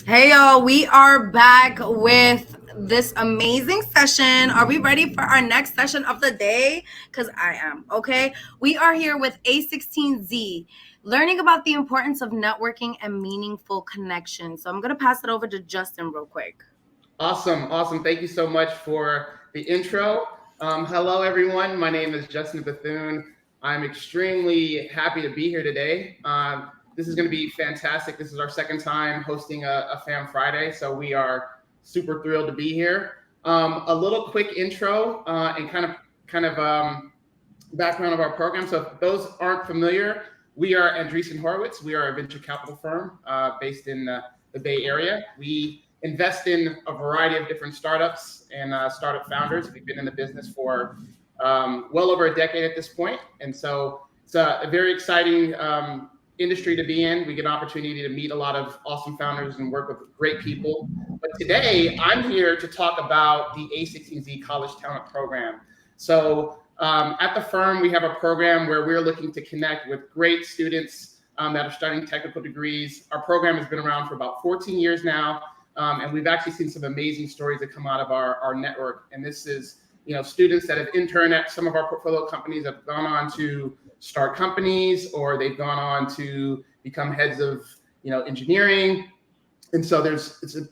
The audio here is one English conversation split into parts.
Hey y'all, we are back with this amazing session. Are we ready for our next session of the day? Because I am, okay? We are here with A16Z, learning about the importance of networking and meaningful connections. So I'm going to pass it over to Justin real quick. Awesome. Thank you so much for the intro. Hello, everyone. My name is Justin Bethune. I'm extremely happy to be here today. This is going to be fantastic. This is our second time hosting a Fam Friday, so we are super thrilled to be here. A little quick intro and kind of background of our program. So if those aren't familiar, we are Andreessen Horowitz. We are a venture capital firm based in the Bay Area. We invest in a variety of different startups and startup founders. We've been in the business for well over a decade at this point. And so it's a very exciting industry to be in. We get an opportunity to meet a lot of awesome founders and work with great people. But today, I'm here to talk about the A16Z College Talent Program. So at the firm, we have a program where we're looking to connect with great students that are studying technical degrees. Our program has been around for about 14 years now, and we've actually seen some amazing stories that come out of our network. And this is, students that have interned at some of our portfolio companies have gone on to start companies, or they've gone on to become heads of, engineering. And so it's an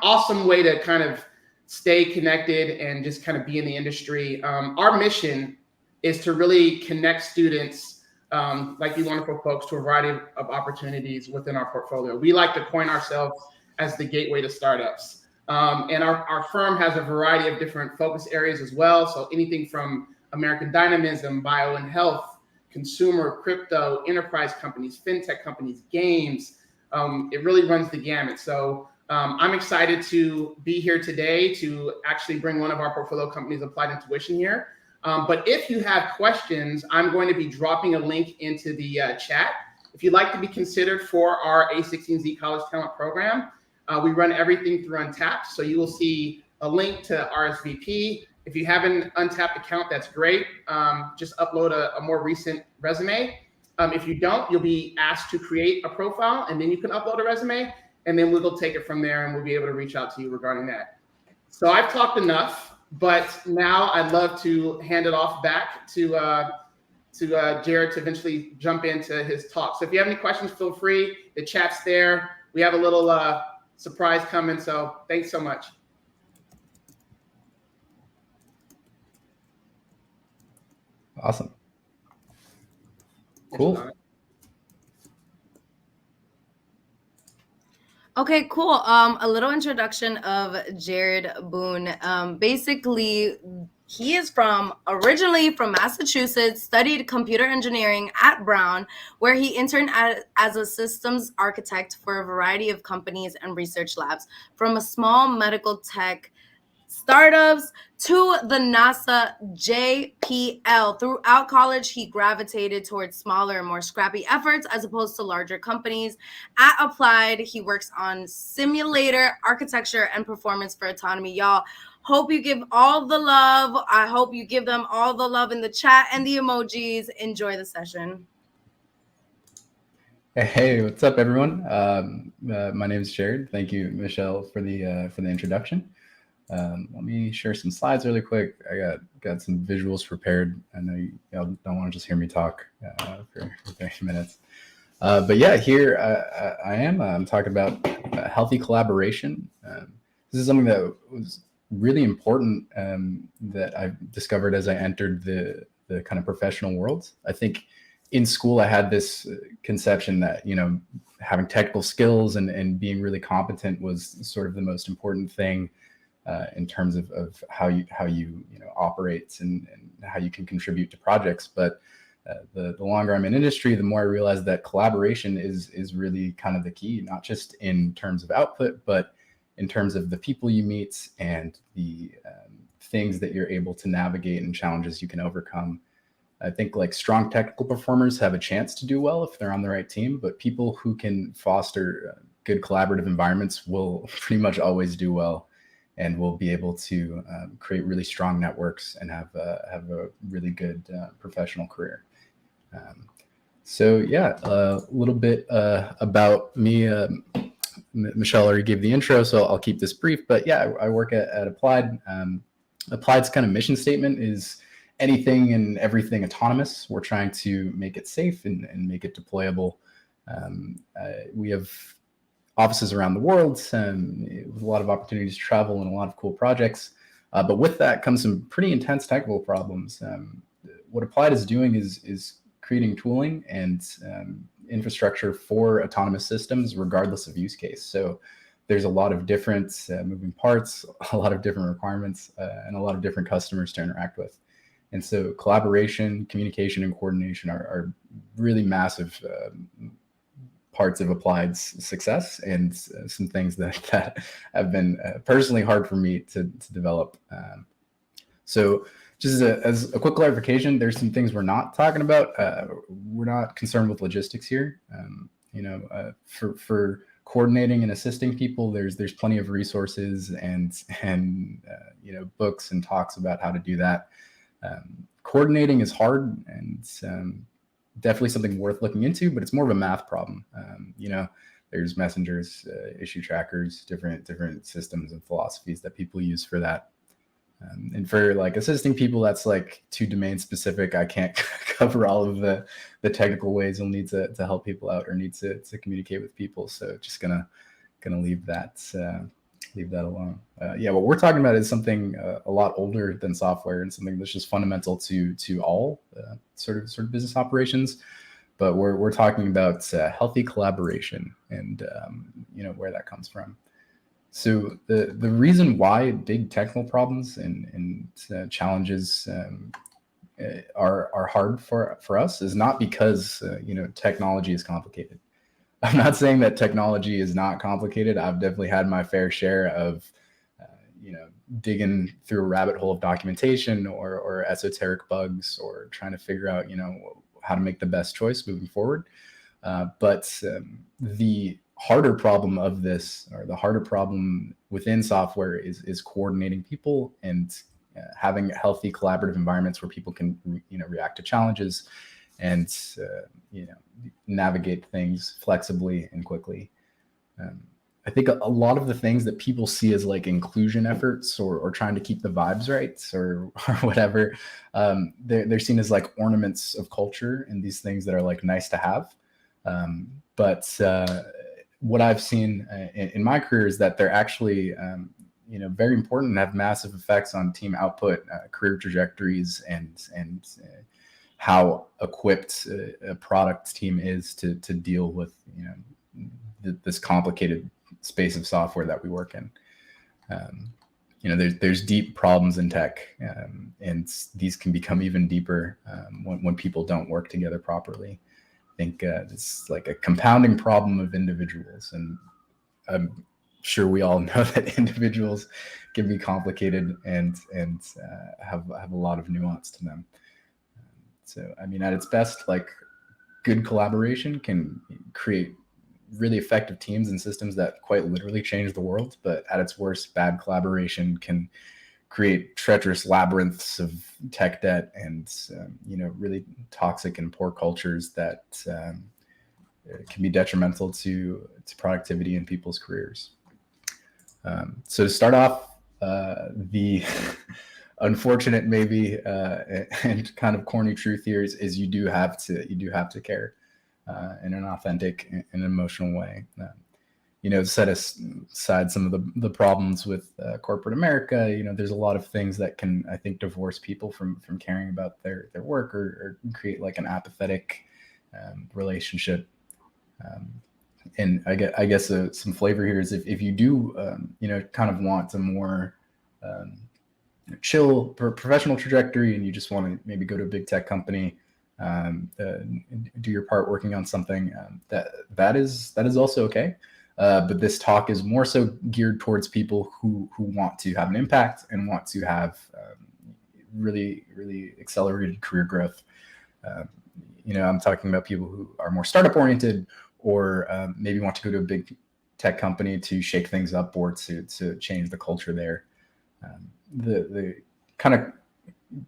awesome way to kind of stay connected and just kind of be in the industry. Our mission is to really connect students like you wonderful folks to a variety of opportunities within our portfolio. We like to coin ourselves as the gateway to startups. And our firm has a variety of different focus areas as well. So anything from American dynamism, bio and health, consumer, crypto, enterprise companies, fintech companies, games. It really runs the gamut. So I'm excited to be here today to actually bring one of our portfolio companies, Applied Intuition, here. But if you have questions, I'm going to be dropping a link into the chat. If you'd like to be considered for our A16Z College Talent Program, we run everything through Untapped. So you will see a link to RSVP. If you have an Untapped account, that's great. Just upload a more recent resume. If you don't, you'll be asked to create a profile, and then you can upload a resume, and then we'll take it from there, and we'll be able to reach out to you regarding that. So I've talked enough, but now I'd love to hand it off back to Jared to eventually jump into his talk. So if you have any questions, feel free. The chat's there. We have a little surprise coming, so thanks so much. Awesome. Cool. Okay, cool. A little introduction of Jared Boone. Basically, he is originally from Massachusetts, studied computer engineering at Brown, where he interned as a systems architect for a variety of companies and research labs, from a small medical tech startups to the NASA JPL. Throughout college, he gravitated towards smaller and more scrappy efforts as opposed to larger companies. At Applied, he works on simulator architecture and performance for autonomy. Y'all, hope you give all the love. I hope you give them all the love in the chat and the emojis. Enjoy the session. Hey, what's up, everyone? My name is Jared. Thank you, Michelle, for the introduction. Let me share some slides really quick. I got some visuals prepared. I know y'all don't want to just hear me talk for 30 minutes. But yeah, here I am. I'm talking about healthy collaboration. This is something that was really important that I discovered as I entered the kind of professional world. I think in school I had this conception that, having technical skills and being really competent was sort of the most important thing in terms of how you operate and how you can contribute to projects. But the longer I'm in industry, the more I realize that collaboration is really kind of the key, not just in terms of output, but in terms of the people you meet and the things that you're able to navigate and challenges you can overcome. I think like strong technical performers have a chance to do well if they're on the right team, but people who can foster good collaborative environments will pretty much always do well and will be able to create really strong networks and have a really good professional career. So yeah, a little bit about me. Michelle already gave the intro, so I'll keep this brief. But yeah, I work at Applied. Applied's kind of mission statement is anything and everything autonomous. We're trying to make it safe and make it deployable. We have offices around the world with a lot of opportunities to travel and a lot of cool projects. But with that comes some pretty intense technical problems. What Applied is doing is creating tooling and infrastructure for autonomous systems, regardless of use case. So there's a lot of different moving parts, a lot of different requirements, and a lot of different customers to interact with. And so collaboration, communication, and coordination are really massive parts of Applied's success, and some things that have been personally hard for me to develop. So just as a quick clarification, there's some things we're not talking about. We're not concerned with logistics here. For coordinating and assisting people, there's plenty of resources and books and talks about how to do that. Coordinating is hard and definitely something worth looking into, but it's more of a math problem. There's messengers, issue trackers, different systems and philosophies that people use for that. And for like assisting people, that's like too domain specific. I can't cover all of the technical ways you'll need to help people out or need to communicate with people. So just gonna leave that alone. What we're talking about is something a lot older than software and something that's just fundamental to all sort of business operations. But we're talking about healthy collaboration and where that comes from. So the reason why big technical problems and challenges are hard for us is not because technology is complicated. I'm not saying that technology is not complicated. I've definitely had my fair share of digging through a rabbit hole of documentation or esoteric bugs or trying to figure out how to make the best choice moving forward. But the harder problem of this, or the harder problem within software, is coordinating people and having healthy collaborative environments where people can react to challenges and navigate things flexibly and quickly. I think a lot of the things that people see as like inclusion efforts or trying to keep the vibes right or whatever, they're seen as like ornaments of culture and these things that are like nice to have. But what I've seen in my career is that they're actually very important and have massive effects on team output, career trajectories, and how equipped a product team is to deal with this complicated space of software that we work in. There's deep problems in tech, and these can become even deeper when people don't work together properly. I think it's like a compounding problem of individuals, and I'm sure we all know that individuals can be complicated and have a lot of nuance to them. So, I mean, at its best, like good collaboration can create really effective teams and systems that quite literally change the world. But at its worst, bad collaboration can create treacherous labyrinths of tech debt and really toxic and poor cultures that can be detrimental to productivity in people's careers. So to start off, the unfortunate maybe and kind of corny truth here is you do have to care in an authentic and emotional way. Set aside some of the problems with corporate America. There's a lot of things that can, I think, divorce people from caring about their work or create like an apathetic relationship. And I guess some flavor here is if you do kind of want a more chill professional trajectory, and you just want to maybe go to a big tech company, do your part working on something, that is also okay. But this talk is more so geared towards people who want to have an impact and want to have really, really accelerated career growth. I'm talking about people who are more startup oriented, or maybe want to go to a big tech company to shake things up or to change the culture there. The kind of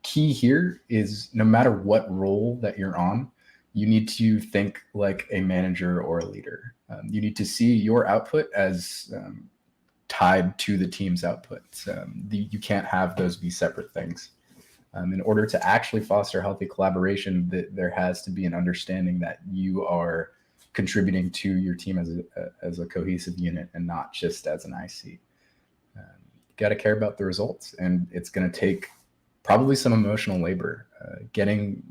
key here is no matter what role that you're on, you need to think like a manager or a leader. You need to see your output as tied to the team's output. You can't have those be separate things. In order to actually foster healthy collaboration, there has to be an understanding that you are contributing to your team as a cohesive unit and not just as an IC. You got to care about the results, and it's going to take probably some emotional labor. Getting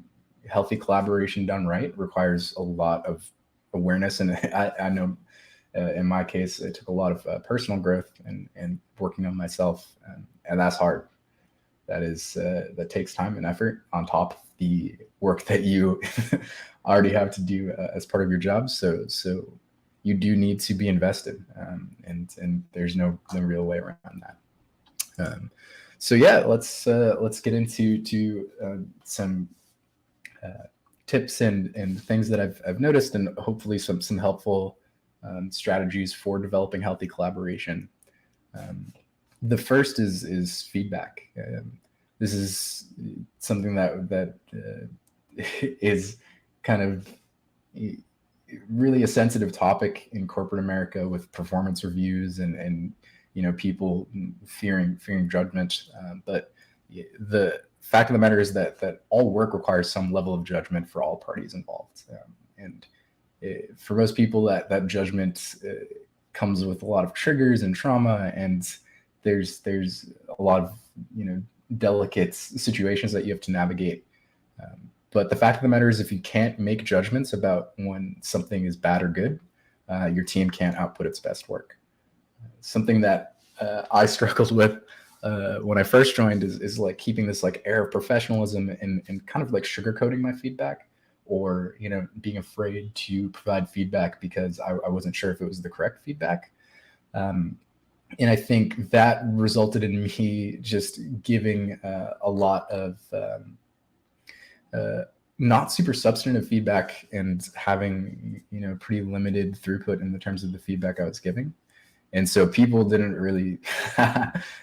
healthy collaboration done right requires a lot of awareness, and I know in my case it took a lot of personal growth and working on myself, and that's hard. That takes time and effort on top of the work that you already have to do as part of your job. So you do need to be invested, and there's no real way around that. So yeah, let's get into some tips and things that I've noticed, and hopefully some helpful strategies for developing healthy collaboration. The first is feedback. This is something that is kind of really a sensitive topic in corporate America, with performance reviews and people fearing judgment. But the fact of the matter is that all work requires some level of judgment for all parties involved, and for most people that judgment comes with a lot of triggers and trauma, and there's a lot of delicate situations that you have to navigate. But the fact of the matter is, if you can't make judgments about when something is bad or good, your team can't output its best work. Something that I struggled with when I first joined is like keeping this like air of professionalism and kind of like sugarcoating my feedback, or being afraid to provide feedback because I wasn't sure if it was the correct feedback. And I think that resulted in me just giving a lot of not super substantive feedback, and having pretty limited throughput in the terms of the feedback I was giving. And so people didn't really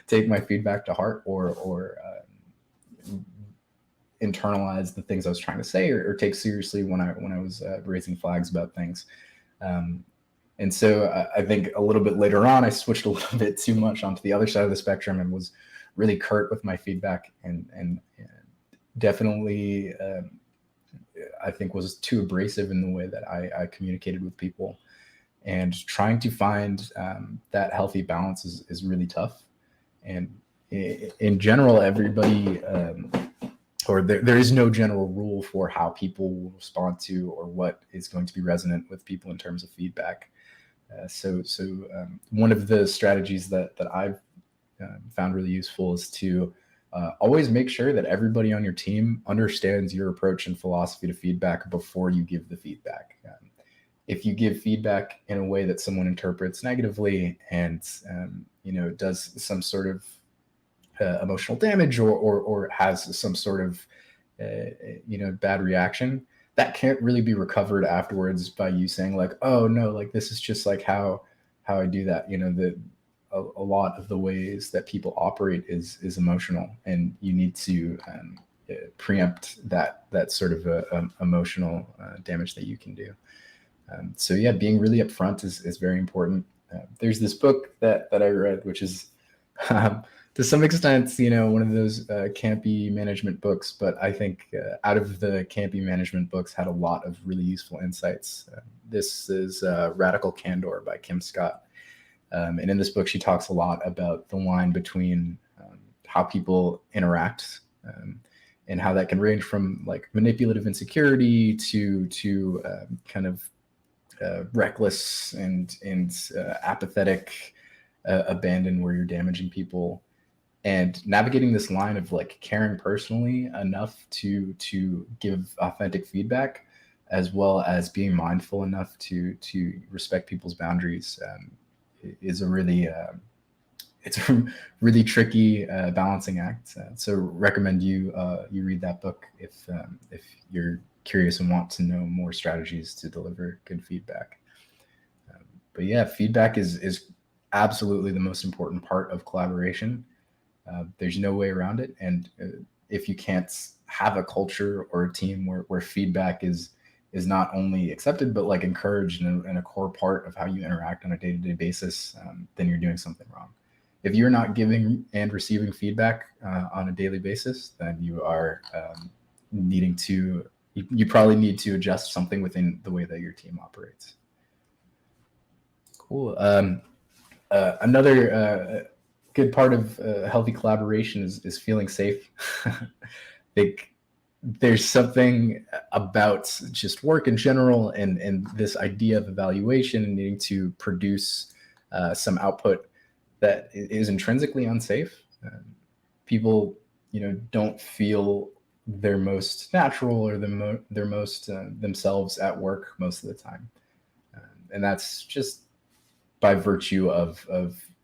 take my feedback to heart or internalize the things I was trying to say, or take seriously when I was raising flags about things. And so I think a little bit later on, I switched a little bit too much onto the other side of the spectrum and was really curt with my feedback, and definitely I think was too abrasive in the way that I communicated with people. And trying to find that healthy balance is really tough. And in general, everybody, or there is no general rule for how people will respond to, or what is going to be resonant with people in terms of feedback. So one of the strategies that I've found really useful is to always make sure that everybody on your team understands your approach and philosophy to feedback before you give the feedback. If you give feedback in a way that someone interprets negatively and does some sort of emotional damage or has some sort of bad reaction, that can't really be recovered afterwards by you saying like, oh no, like this is just like how I do that. A lot of the ways that people operate is emotional, and you need to preempt that sort of emotional damage that you can do. So yeah, being really upfront is very important. There's this book that I read, which is to some extent, one of those campy management books, but I think out of the campy management books had a lot of really useful insights. This is Radical Candor by Kim Scott. And in this book, she talks a lot about the line between how people interact and how that can range from like manipulative insecurity to kind of reckless and apathetic abandon, where you're damaging people, and navigating this line of like caring personally enough to give authentic feedback, as well as being mindful enough to respect people's boundaries, is a really it's a really tricky balancing act. So recommend you read that book if you're curious and want to know more strategies to deliver good feedback. But yeah, feedback is absolutely the most important part of collaboration. There's no way around it. And if you can't have a culture or a team where feedback is is not only accepted, but like encouraged and a core part of how you interact on a day-to-day basis, then you're doing something wrong. If you're not giving and receiving feedback on a daily basis, then you are needing to, you probably need to adjust something within the way that your team operates. Cool. Another good part of healthy collaboration is feeling safe. I think there's something about just work in general and this idea of evaluation and needing to produce some output that is intrinsically unsafe. People, don't feel their most natural or their most themselves at work most of the time. And that's just by virtue of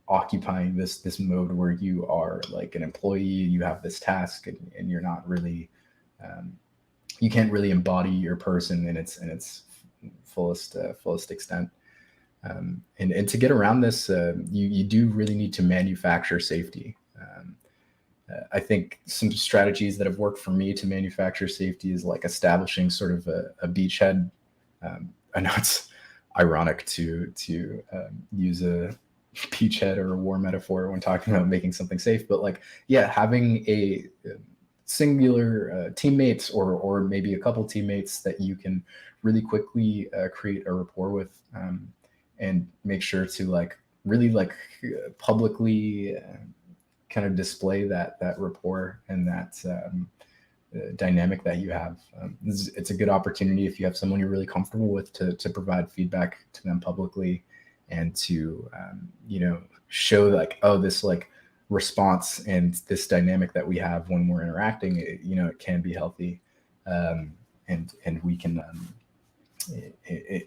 occupying this mode where you are like an employee, you have this task, and you're not really, you can't really embody your person in its fullest extent. And to get around this, you do really need to manufacture safety. I think some strategies that have worked for me to manufacture safety is like establishing sort of a beachhead. I know it's ironic to use a beachhead or a war metaphor when talking about making something safe, but like, yeah, having a singular teammates or maybe a couple teammates that you can really quickly create a rapport with, and make sure to like really like publicly kind of display that rapport and that dynamic that you have. It's a good opportunity if you have someone you're really comfortable with to provide feedback to them publicly and to show like, oh, this like response and this dynamic that we have when we're interacting, it can be healthy, and we can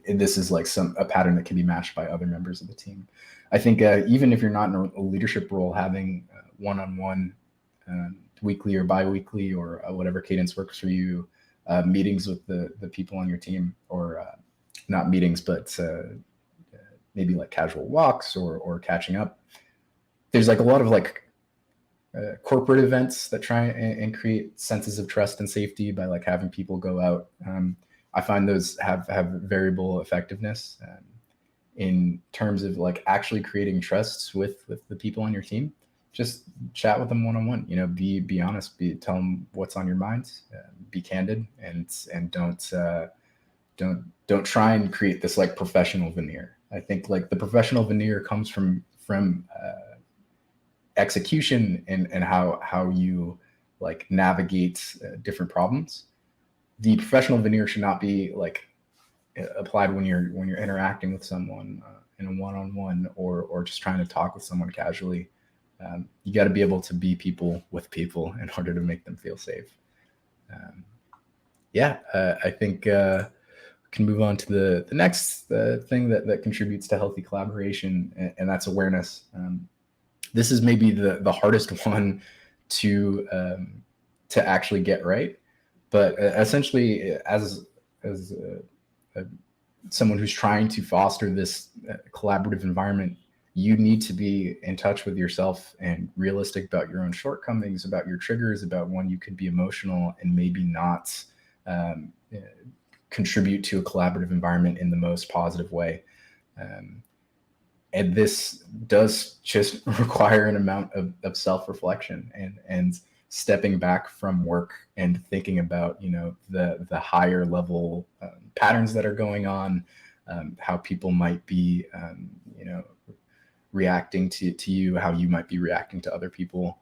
this is like a pattern that can be matched by other members of the team. I think even if you're not in a leadership role, having one-on-one weekly or bi-weekly or whatever cadence works for you, meetings with the people on your team, or not meetings, but maybe like casual walks or catching up. There's like a lot of like corporate events that try and create senses of trust and safety by like having people go out. I find those have variable effectiveness in terms of like actually creating trusts with the people on your team. Just chat with them one-on-one, be honest, tell them what's on your mind, be candid, and don't try and create this like professional veneer. I think like the professional veneer comes from execution and how you like navigate different problems. The professional veneer should not be like applied when you're interacting with someone in a one-on-one or just trying to talk with someone casually. You got to be able to be people with people in order to make them feel safe. I think we can move on to the next thing that contributes to healthy collaboration, and that's awareness. This is maybe the hardest one to actually get right, but essentially, as someone who's trying to foster this collaborative environment, you need to be in touch with yourself and realistic about your own shortcomings, about your triggers, about when you could be emotional and maybe not contribute to a collaborative environment in the most positive way. And this does just require an amount of self-reflection and stepping back from work and thinking about, the higher level patterns that are going on, how people might be, reacting to you, how you might be reacting to other people.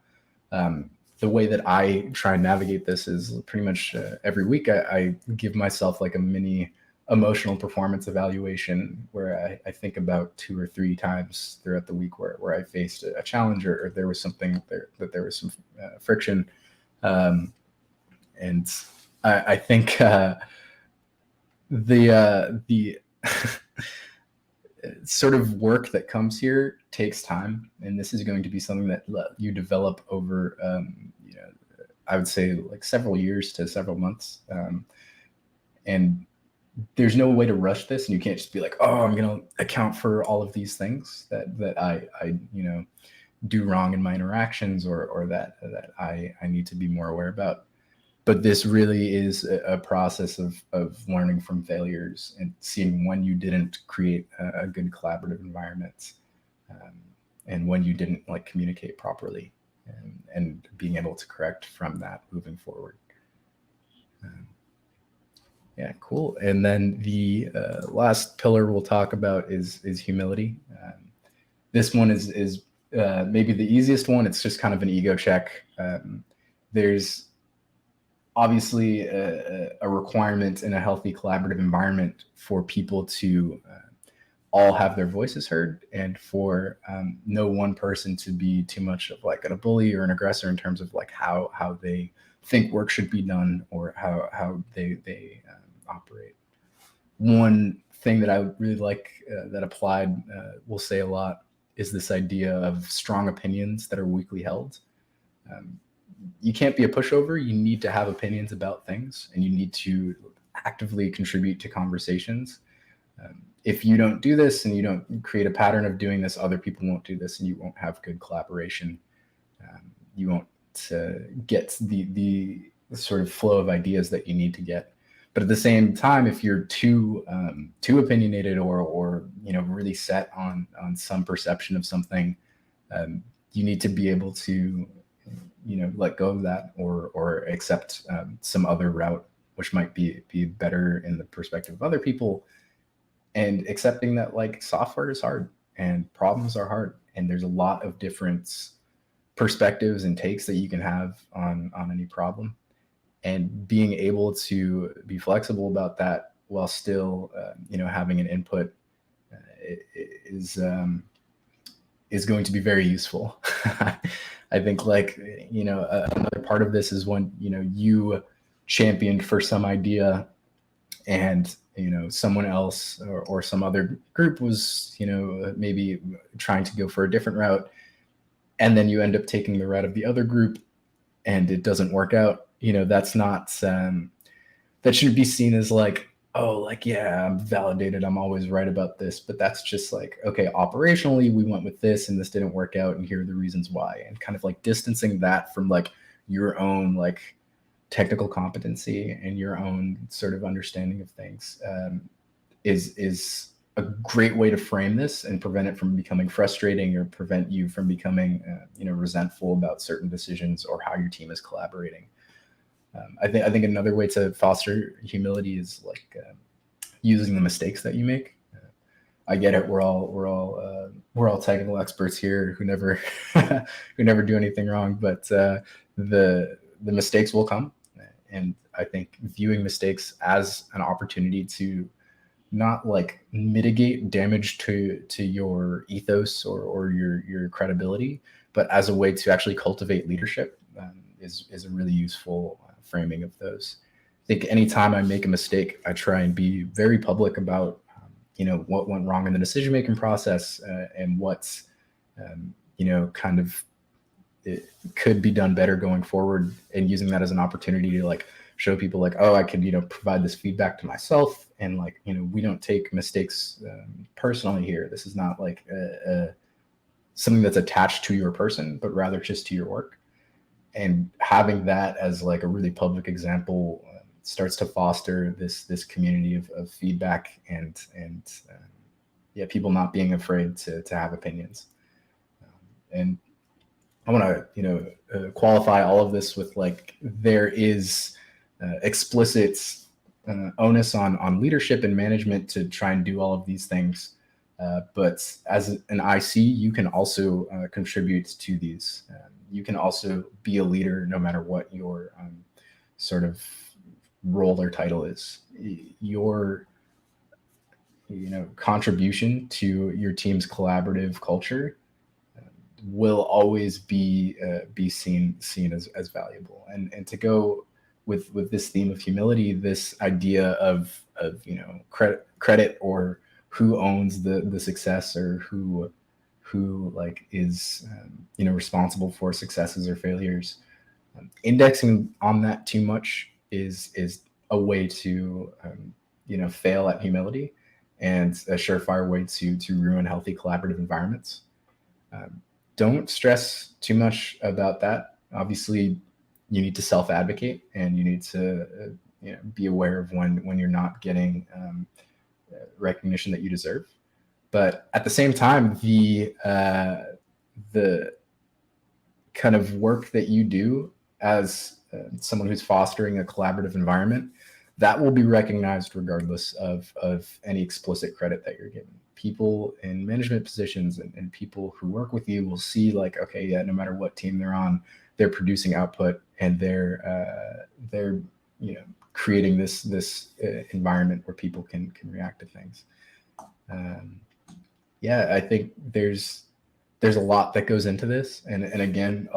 The way that I try and navigate this is pretty much every week I give myself like a mini emotional performance evaluation where I think about 2 or 3 times throughout the week where I faced a challenge or there was something that there was some friction. And I think the sort of work that comes here takes time, and this is going to be something that you develop over, I would say like several years to several months. And there's no way to rush this, and you can't just be like, oh, I'm going to account for all of these things that I do wrong in my interactions or that I need to be more aware about. but this really is a process of learning from failures and seeing when you didn't create a good collaborative environment, and when you didn't like communicate properly, and being able to correct from that moving forward. Yeah, cool. And then the last pillar we'll talk about is humility. This one is maybe the easiest one. It's just kind of an ego check. There's obviously a requirement in a healthy collaborative environment for people to all have their voices heard, and for no one person to be too much of like a bully or an aggressor in terms of like how they think work should be done, or how they operate. One thing that I would really like that Applied will say a lot is this idea of strong opinions that are weakly held. You can't be a pushover. You need to have opinions about things, and you need to actively contribute to conversations. If you don't do this and you don't create a pattern of doing this, other people won't do this, and you won't have good collaboration. You won't get the sort of flow of ideas that you need to get. But at the same time, if you're too opinionated or really set on some perception of something, you need to be able to let go of that or accept some other route, which might be better in the perspective of other people, and accepting that like software is hard and problems are hard, and there's a lot of different perspectives and takes that you can have on any problem, and being able to be flexible about that while still having an input is going to be very useful. I think another part of this is when you championed for some idea, and someone else or some other group was maybe trying to go for a different route, and then you end up taking the route of the other group and it doesn't work out. That's not that shouldn't be seen as like, oh, like, yeah, I'm validated, I'm always right about this. But that's just like, okay, operationally we went with this and this didn't work out, and here are the reasons why. And kind of like distancing that from like your own like technical competency and your own sort of understanding of things is a great way to frame this and prevent it from becoming frustrating, or prevent you from becoming resentful about certain decisions or how your team is collaborating. I think another way to foster humility is like using the mistakes that you make. I get it. We're all technical experts here who never do anything wrong, but the mistakes will come, and I think viewing mistakes as an opportunity to not like mitigate damage to your ethos or your credibility, but as a way to actually cultivate leadership is a really useful framing of those. I think anytime I make a mistake, I try and be very public about what went wrong in the decision-making process, and what's kind of it could be done better going forward, and using that as an opportunity to like show people like, oh, I can provide this feedback to myself, and like we don't take mistakes personally here. This is not like something that's attached to your person, but rather just to your work. And having that as like a really public example starts to foster this community of feedback and people not being afraid to have opinions. And I want to qualify all of this with like there is explicit onus on leadership and management to try and do all of these things. But as an IC, you can also contribute to these. You can also be a leader no matter what your sort of role or title is. Your contribution to your team's collaborative culture will always be seen as valuable. And to go with this theme of humility, this idea of credit or who owns the success, or who like is responsible for successes or failures. Indexing on that too much is a way to fail at humility, and a surefire way to ruin healthy collaborative environments. Don't stress too much about that. Obviously, you need to self-advocate, and you need to be aware of when you're not getting recognition that you deserve. But at the same time, the kind of work that you do as someone who's fostering a collaborative environment, that will be recognized regardless of any explicit credit that you're given. People in management positions and people who work with you will see like, okay, yeah, no matter what team they're on, they're producing output, and they're creating this environment where people can react to things. I think there's a lot that goes into this, and again,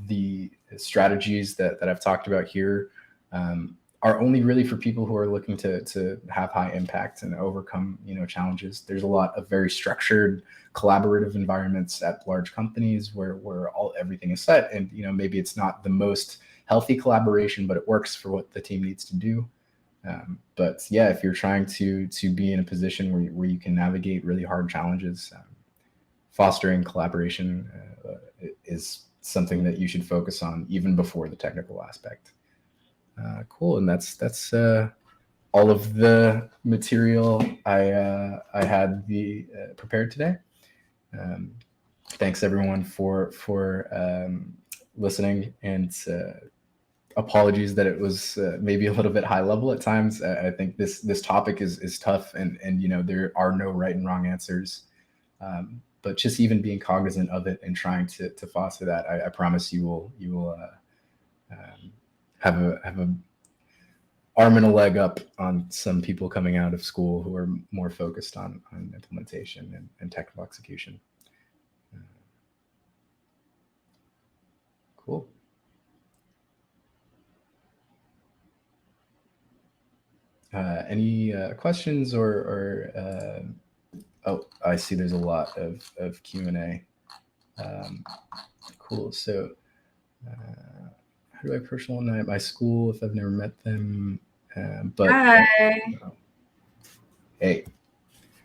the strategies that I've talked about here are only really for people who are looking to have high impact and overcome challenges. There's a lot of very structured collaborative environments at large companies where everything is set, and maybe it's not the most healthy collaboration, but it works for what the team needs to do. But yeah, if you're trying to be in a position where you can navigate really hard challenges, fostering collaboration is something that you should focus on even before the technical aspect. Cool, and that's all of the material I had prepared today. Thanks everyone for listening, and apologies that it was maybe a little bit high level at times. I think this topic is tough, and there are no right and wrong answers. But just even being cognizant of it and trying to foster that, I promise you will have a arm and a leg up on some people coming out of school who are more focused on implementation and technical execution. Cool. Any questions or oh, I see there's a lot of Q&A. Cool. So how do I personalize my school if I've never met them? But Hi. Hey.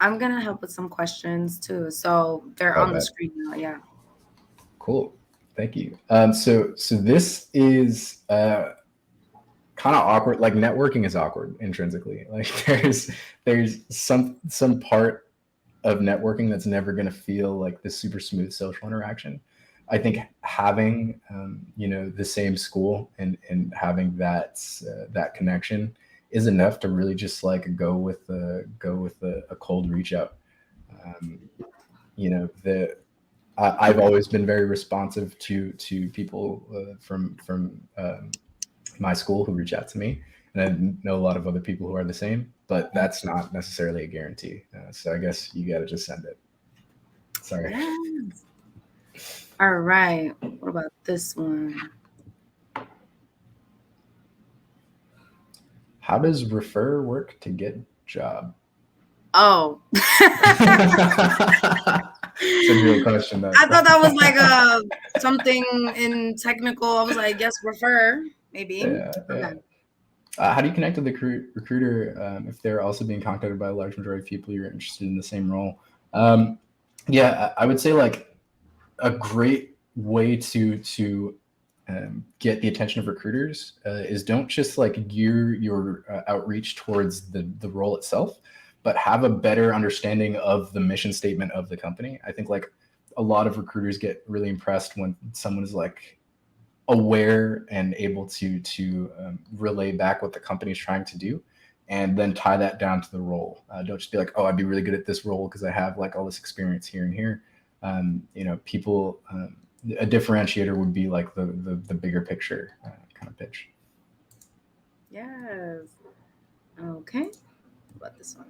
I'm going to help with some questions too. So they're on the screen now. Yeah. Cool. Thank you. So this is kind of awkward. Like networking is awkward intrinsically. Like there's some part of networking that's never going to feel like this super smooth social interaction. I think having the same school and having that connection is enough to really just like go with a cold reach out. I've always been very responsive to people from my school who reach out to me, and I know a lot of other people who are the same, but that's not necessarily a guarantee. So I guess you got to just send it. Sorry. Yes. All right. What about this one? How does refer work to get job? Oh. It's a real question. I thought that was like something in technical. I was like, yes, refer, maybe. Yeah. Okay. How do you connect with the recruiter if they're also being contacted by a large majority of people you're interested in the same role? I would say like a great way to get the attention of recruiters is don't just like gear your outreach towards the role itself, but have a better understanding of the mission statement of the company. I think like a lot of recruiters get really impressed when someone is like aware and able to relay back what the company is trying to do, and then tie that down to the role. Don't just be like, oh, I'd be really good at this role because I have like all this experience here and here. People, a differentiator would be like the bigger picture kind of pitch. Yes. Okay. What about this one?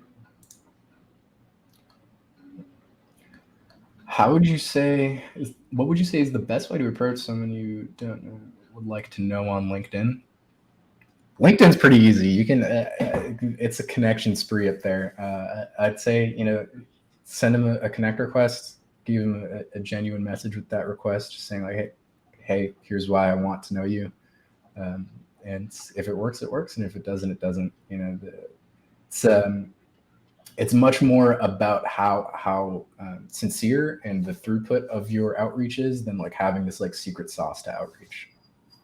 What would you say is the best way to approach someone you don't know, would like to know on LinkedIn? LinkedIn's pretty easy. You can, it's a connection spree up there. I'd say, send them a connect request, give them a genuine message with that request, just saying like, hey, here's why I want to know you. And if it works, it works. And if it doesn't, it doesn't. It's much more about how sincere and the throughput of your outreach is than like having this like secret sauce to outreach.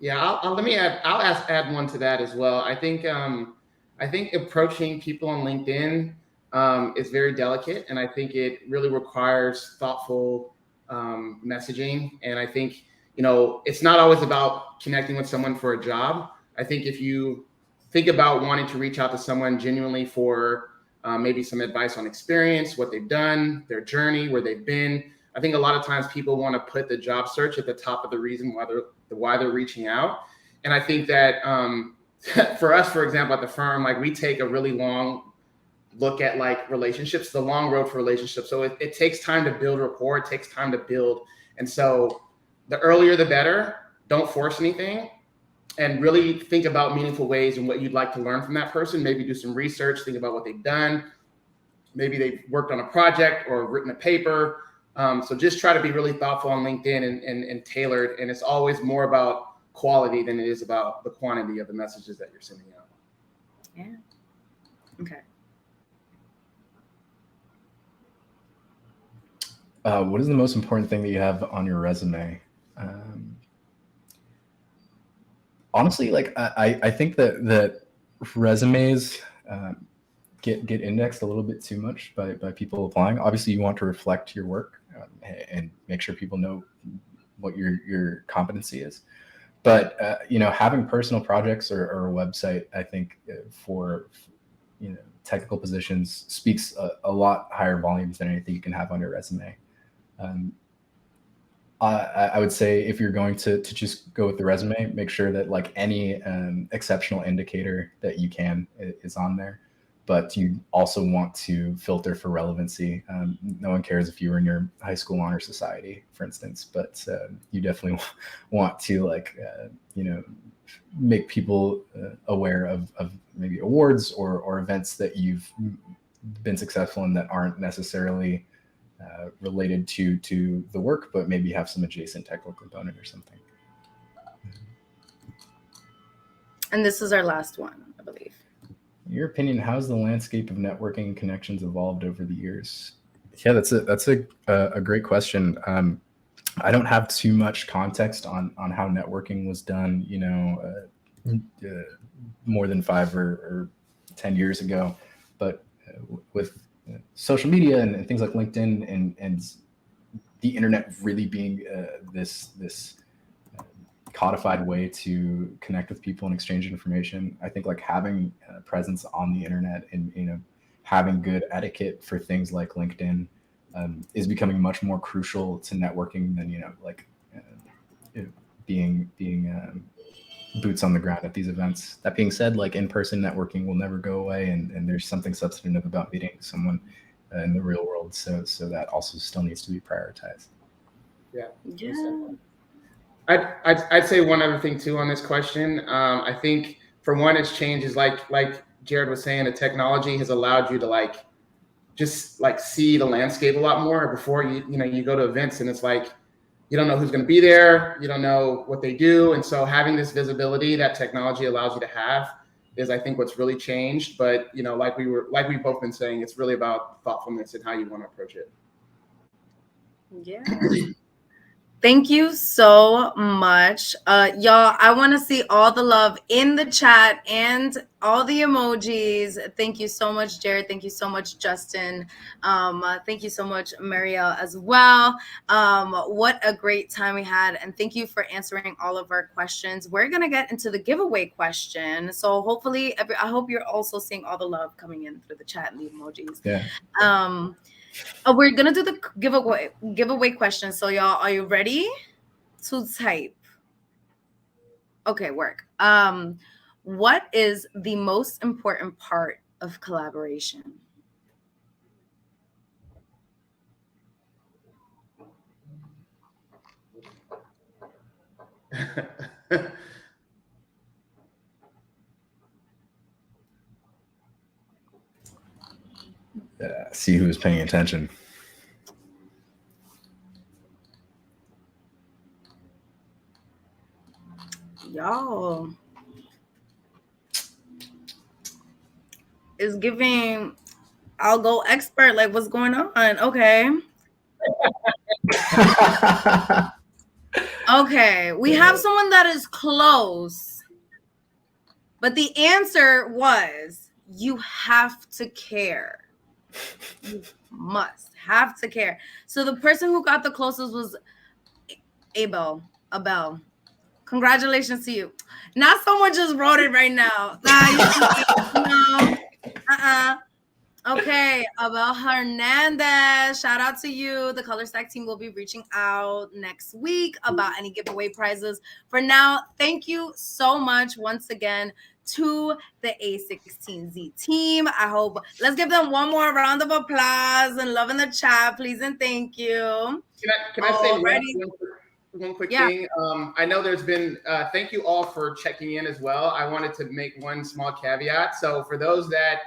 Yeah, I'll add one to that as well. I think approaching people on LinkedIn is very delicate, and I think it really requires thoughtful messaging. And I think it's not always about connecting with someone for a job. I think if you think about wanting to reach out to someone genuinely for maybe some advice on experience, what they've done, their journey, where they've been. I think a lot of times people want to put the job search at the top of the reason why they're reaching out. And I think that for us, for example, at the firm, like we take a really long look at like relationships, the long road for relationships. So it takes time to build rapport. It takes time to build. And so the earlier, the better. Don't force anything. And really think about meaningful ways and what you'd like to learn from that person. Maybe do some research, think about what they've done. Maybe they've worked on a project or written a paper. So just try to be really thoughtful on LinkedIn and tailored. And it's always more about quality than it is about the quantity of the messages that you're sending out. Yeah. Okay. What is the most important thing that you have on your resume? Honestly, like I think that resumes get indexed a little bit too much by people applying. Obviously, you want to reflect your work and make sure people know what your competency is. But having personal projects or a website, I think for technical positions speaks a lot higher volumes than anything you can have on your resume. I would say if you're going to just go with the resume, make sure that like any exceptional indicator that you can is on there. But you also want to filter for relevancy. No one cares if you were in your high school honor society, for instance, but you definitely want to make people aware of maybe awards or events that you've been successful in that aren't necessarily related to the work, but maybe have some adjacent technical component or something. And this is our last one, I believe. In your opinion, how's the landscape of networking and connections evolved over the years? Yeah, that's a great question. I don't have too much context on how networking was done, more than 5 or 10 years ago, but with social media and things like LinkedIn and the internet really being this codified way to connect with people and exchange information, I think like having a presence on the internet and having good etiquette for things like LinkedIn is becoming much more crucial to networking than being boots on the ground at these events. That being said, like in-person networking will never go away, and there's something substantive about meeting someone in the real world. So that also still needs to be prioritized. Yeah. Yeah. I'd say one other thing too on this question. I think for one, it's changes like Jared was saying, the technology has allowed you to just see the landscape a lot more. Before you go to events and it's like you don't know who's going to be there, you don't know what they do, and so having this visibility that technology allows you to have is, I think, what's really changed. But like we've both been saying, it's really about thoughtfulness and how you want to approach it. Yeah. Thank you so much. Y'all, I want to see all the love in the chat and all the emojis. Thank you so much, Jared. Thank you so much, Justin. Thank you so much, Marielle, as well. What a great time we had. And thank you for answering all of our questions. We're going to get into the giveaway question. So hopefully, I hope you're also seeing all the love coming in through the chat and the emojis. Yeah. We're gonna do the giveaway question. So y'all, are you ready to type? Okay, work. What is the most important part of collaboration? See who's paying attention. Y'all, is giving. I'll go expert. Like, what's going on? Okay. Okay, we have someone that is close, but the answer was you have to care. You must have to care. So the person who got the closest was Abel. Congratulations to you. Not someone just wrote it right now. No. Okay, Abel Hernandez. Shout out to you. The Color Stack team will be reaching out next week about any giveaway prizes. For now, thank you so much once again to the A16Z team. I hope, let's give them one more round of applause and love in the chat, please and thank you. Can I say one quick thing? I know there's been, thank you all for checking in as well. I wanted to make one small caveat. So for those that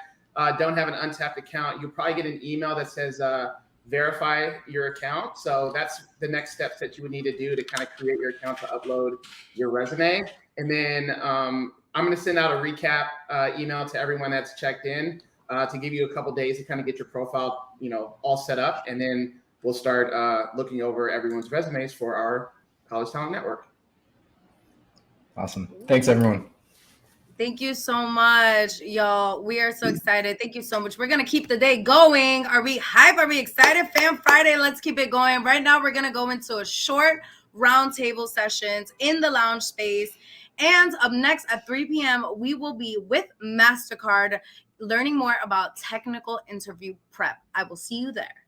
don't have an Untapped account, you'll probably get an email that says verify your account. So that's the next steps that you would need to do to kind of create your account to upload your resume. And then I'm going to send out a recap email to everyone that's checked in to give you a couple days to kind of get your profile, all set up. And then we'll start looking over everyone's resumes for our College Talent Network. Awesome. Thanks, everyone. Thank you so much, y'all. We are so excited. Thank you so much. We're going to keep the day going. Are we hype? Are we excited? Fam Friday, let's keep it going. Right now, we're going to go into a short roundtable sessions in the lounge space. And up next at 3 p.m., we will be with MasterCard learning more about technical interview prep. I will see you there.